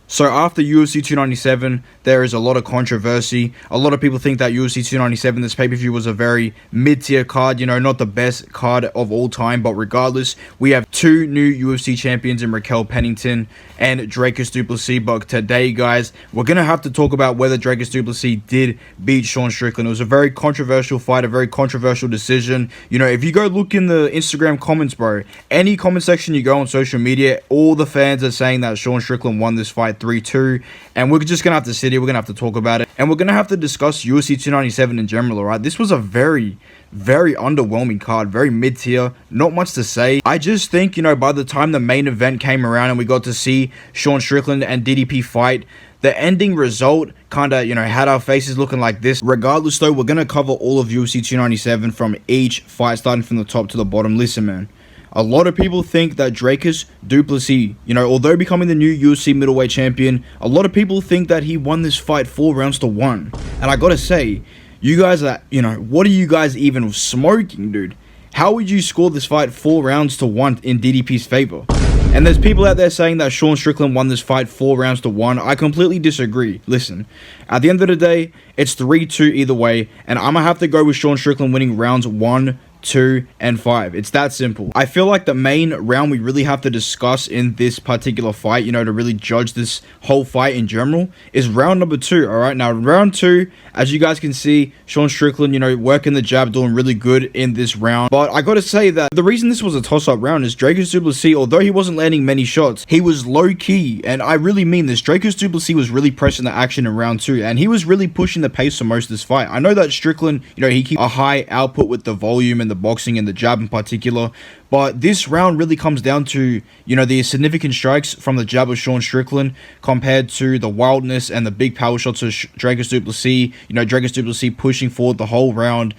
So after UFC 297, there is a lot of controversy. A lot of people think that UFC 297, this pay-per-view, was a very mid-tier card, not the best card of all time. But regardless, we have two new UFC champions in Raquel Pennington and Dricus du Plessis. But today, guys, we're going to have to talk about whether Dricus du Plessis did beat Sean Strickland. It was a very controversial fight, a very controversial decision. If you go look in the Instagram comments, bro, any comment section you go on social media, all the fans are saying that Sean Strickland won this fight 3-2, and we're just gonna have to sit here, we're gonna have to talk about it, and we're gonna have to discuss UFC 297 in general. Alright, this was a very underwhelming card, very mid-tier, not much to say. I just think, by the time the main event came around and we got to see Sean Strickland and DDP fight, the ending result kind of, had our faces looking like this. Regardless, though, we're going to cover all of UFC 297 from each fight, starting from the top to the bottom. Listen, man. A lot of people think that Dricus du Plessis, although becoming the new UFC middleweight champion, a lot of people think that he won this fight 4 rounds to 1. And I gotta say, you guys are, what are you guys even smoking, dude? How would you score this fight 4 rounds to 1 in DDP's favor? And there's people out there saying that Sean Strickland won this fight 4 rounds to 1. I completely disagree. Listen, at the end of the day, it's 3-2 either way, and I'm gonna have to go with Sean Strickland winning rounds 1, 2, and 5. It's that simple. I feel like the main round we really have to discuss in this particular fight, to really judge this whole fight in general, is round number 2. All right, now round 2, as you guys can see, Sean Strickland, working the jab, doing really good in this round. But I gotta say that the reason this was a toss-up round is Dricus du Plessis, although he wasn't landing many shots, he was low-key, and I really mean this. Dricus du Plessis was really pressing the action in round 2, and he was really pushing the pace for most of this fight. I know that Strickland, he keeps a high output with the volume and the boxing and the jab in particular, but this round really comes down to the significant strikes from the jab of Sean Strickland compared to the wildness and the big power shots of Dricus du Plessis. Dricus du Plessis pushing forward the whole round,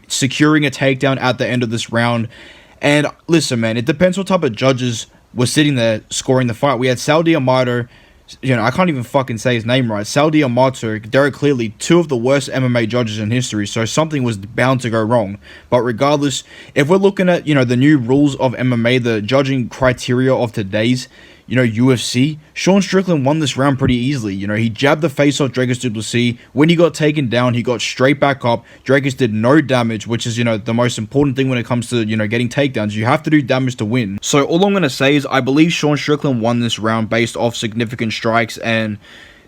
securing a takedown at the end of this round. And listen, man, it depends what type of judges were sitting there scoring the fight. We had Sal D'Amato, I can't even fucking say his name right. Sal D'Amato, Derek Clearly, 2 of the worst MMA judges in history, so something was bound to go wrong. But regardless, if we're looking at, the new rules of MMA, the judging criteria of today's, UFC, Sean Strickland won this round pretty easily. He jabbed the face off Dricus du Plessis. When he got taken down, he got straight back up. Dricus did no damage, which is, the most important thing when it comes to, getting takedowns. You have to do damage to win. So all I'm going to say is I believe Sean Strickland won this round based off significant strikes and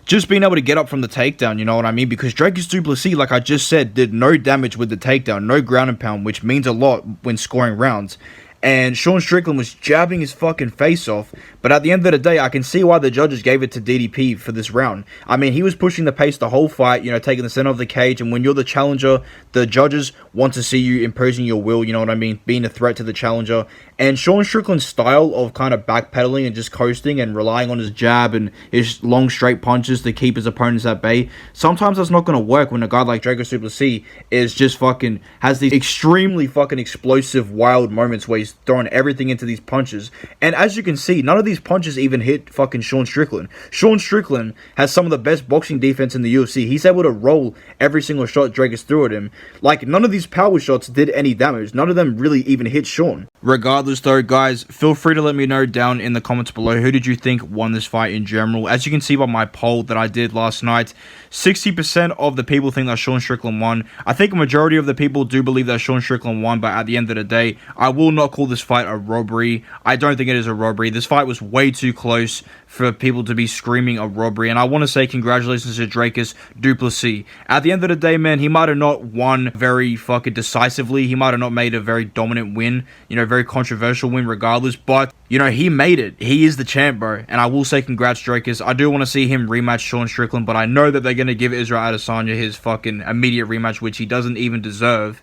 just being able to get up from the takedown, you know what I mean? Because Dricus du Plessis, like I just said, did no damage with the takedown, no ground and pound, which means a lot when scoring rounds. And Sean Strickland was jabbing his fucking face off. But at the end of the day, I can see why the judges gave it to DDP for this round. I mean, he was pushing the pace the whole fight, taking the center of the cage. And when you're the challenger, the judges want to see you imposing your will, you know what I mean? Being a threat to the challenger. And Sean Strickland's style of kind of backpedaling and just coasting and relying on his jab and his long straight punches to keep his opponents at bay, sometimes that's not going to work when a guy like Dricus du Plessis is just fucking, has these extremely fucking explosive, wild moments where he's throwing everything into these punches. And as you can see, none of these punches even hit fucking Sean Strickland. Sean Strickland has some of the best boxing defense in the UFC. He's able to roll every single shot Dricus threw at him. Like, none of these power shots did any damage. None of them really even hit Sean. Regardless though, guys, feel free to let me know down in the comments below, who did you think won this fight in general? As you can see by my poll that I did last night, 60% of the people think that Sean Strickland won. I think a majority of the people do believe that Sean Strickland won, but at the end of the day, I will not call this fight a robbery. I don't think it is a robbery. This fight was way too close for people to be screaming a robbery, and I want to say congratulations to Dricus du Plessis. At the end of the day, man, he might have not won very fucking decisively. He might have not made a very dominant win, very controversial win regardless, but he made it. He is the champ, bro. And I will say congrats, Dricus. I do want to see him rematch Sean Strickland, but I know that they're going to give Israel Adesanya his fucking immediate rematch, which he doesn't even deserve.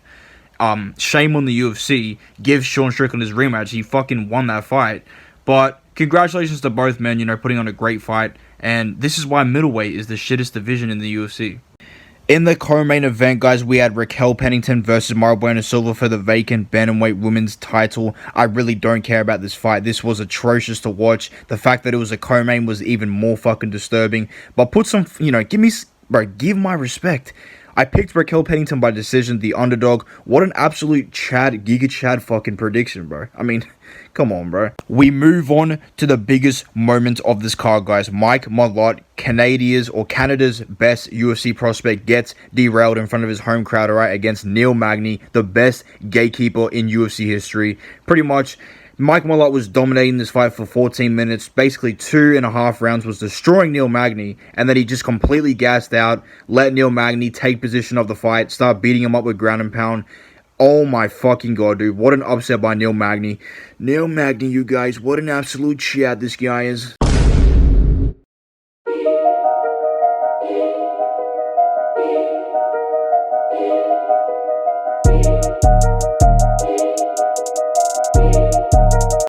Shame on the UFC. Give Sean Strickland his rematch. He fucking won that fight. But congratulations to both men, putting on a great fight. And this is why middleweight is the shittest division in the UFC. In the co-main event, guys, we had Raquel Pennington versus Mara Bueno Silva for the vacant bantamweight women's title. I really don't care about this fight. This was atrocious to watch. The fact that it was a co-main was even more fucking disturbing. But put some, give my respect I picked Raquel Pennington by decision, the underdog. What an absolute Giga Chad fucking prediction, bro. I mean, come on, bro. We move on to the biggest moment of this card, guys. Mike Malott, Canada's best UFC prospect, gets derailed in front of his home crowd, alright, against Neil Magny, the best gatekeeper in UFC history. Pretty much, Mike Malott was dominating this fight for 14 minutes. Basically, 2.5 rounds was destroying Neil Magny, and then he just completely gassed out, let Neil Magny take position of the fight, start beating him up with ground and pound. Oh my fucking god, dude. What an upset by Neil Magny. Neil Magny, you guys. What an absolute chat this guy is.